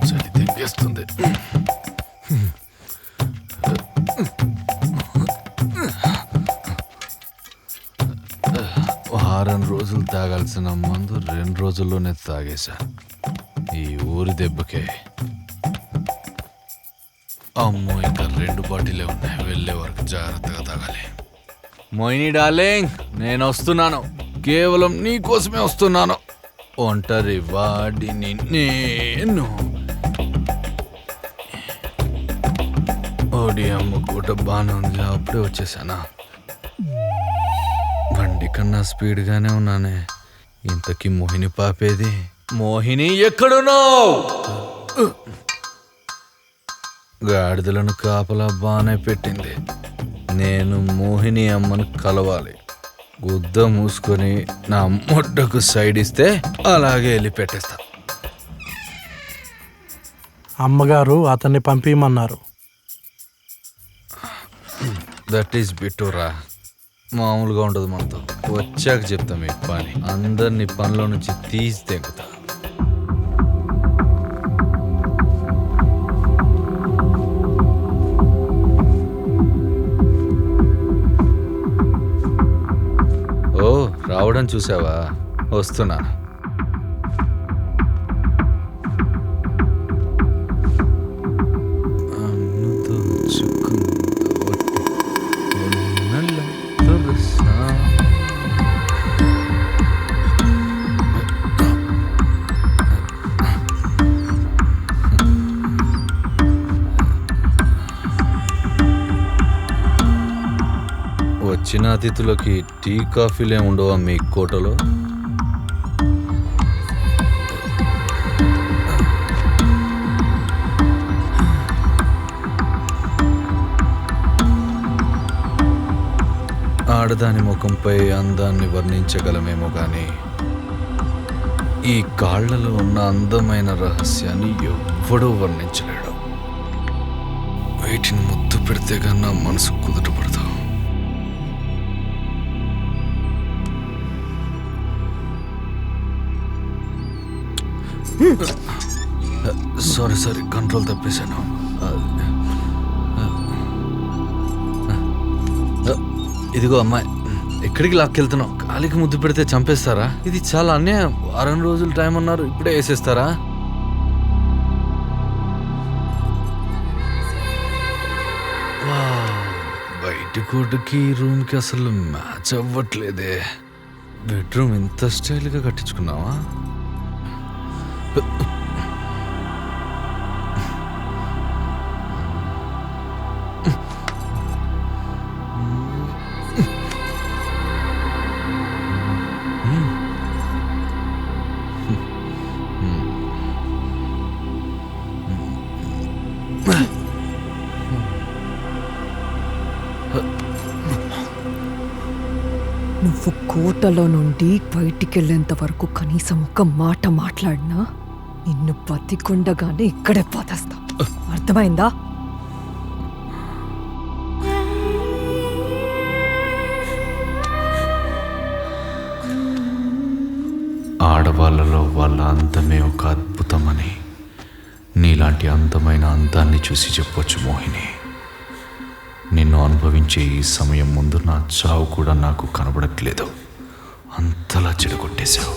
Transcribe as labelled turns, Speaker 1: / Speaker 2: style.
Speaker 1: చలి తెగేస్తుంది. వారం రోజులు తాగాల్సిన మందు 2 రోజుల్లోనే తాగేశా. ఈ ఊరి దెబ్బకే. అమ్మో, ఇంకా 2 బాటిలే ఉన్నాయి. వెళ్ళే వరకు జాగ్రత్తగా తాగాలి. మోయిని డార్లింగ్, నేను వస్తున్నాను. కేవలం నీ కోసమే వస్తున్నాను. ఒంటరి వాడిని నేను. ఓడి అమ్మ కూట బాగానే ఉంది. అప్పుడే వచ్చేసానా? బండి కన్నా స్పీడ్గానే ఉన్నానే. ఇంతకీ మోహిని పాపేది? మోహిని ఎక్కడున్నావు? గాడిదలను కాపలా బాగానే పెట్టింది. నేను మోహిని అమ్మను కలవాలి. గుద్ద మూసుకొని నా మొట్టకు సైడ్ ఇస్తే అలాగే వెళ్ళి పెట్టేస్తా.
Speaker 2: అమ్మగారు అతన్ని పంపించమన్నారు.
Speaker 1: That is బిట్టురా. మామూలుగా ఉండదు మనతో. వచ్చాక చెప్తాం ఈ పని. అందరినీ పనిలో నుంచి తీసి తెగుతా. ఓ, రావడం చూసావా? వస్తున్నాను. వచ్చిన అతిథులకి టీ కాఫీలే ఉండవా మీ కోటలో? ఆడదాని ముఖంపై అందాన్ని వర్ణించగలమేమో కానీ ఈ కాళ్లలో ఉన్న అందమైన రహస్యాన్ని ఎవ్వడూ వర్ణించలేడు. వీటిని ముద్దు పెడితే కన్నా మనసు కుదుటపడతావు. Sorry, control తప్పేశాను. ఇదిగో అమ్మాయి, ఎక్కడికి లాక్కెళ్తున్నావు? కాలికి ముద్దు పెడితే చంపేస్తారా? ఇది చాలా అన్యాయం. 6 రోజులు టైం అన్నారు, ఇప్పుడే వేసేస్తారా? బయటి కోటకి రూమ్కి అసలు మ్యాచ్ అవ్వట్లేదే. బెడ్రూమ్ ఇంత స్టైల్గా కట్టించుకున్నావా?
Speaker 3: నువ్వు కోటలో నుండి బయటికెళ్ళేంత వరకు కనీసం ఒక మాట మాట్లాడినా నిన్ను బతికుండగానే ఇక్కడే పోతేస్తా. అర్థమైందా?
Speaker 1: ఆడవాళ్ళలో వాళ్ళ అందమే ఒక అద్భుతమని నీలాంటి అందమైన అందాన్ని చూసి చెప్పొచ్చు మోహిని. నిన్ను అనుభవించే ఈ సమయం ముందు నా చావు కూడా నాకు కనబడట్లేదు. అంతలా చెడగొట్టేశావు.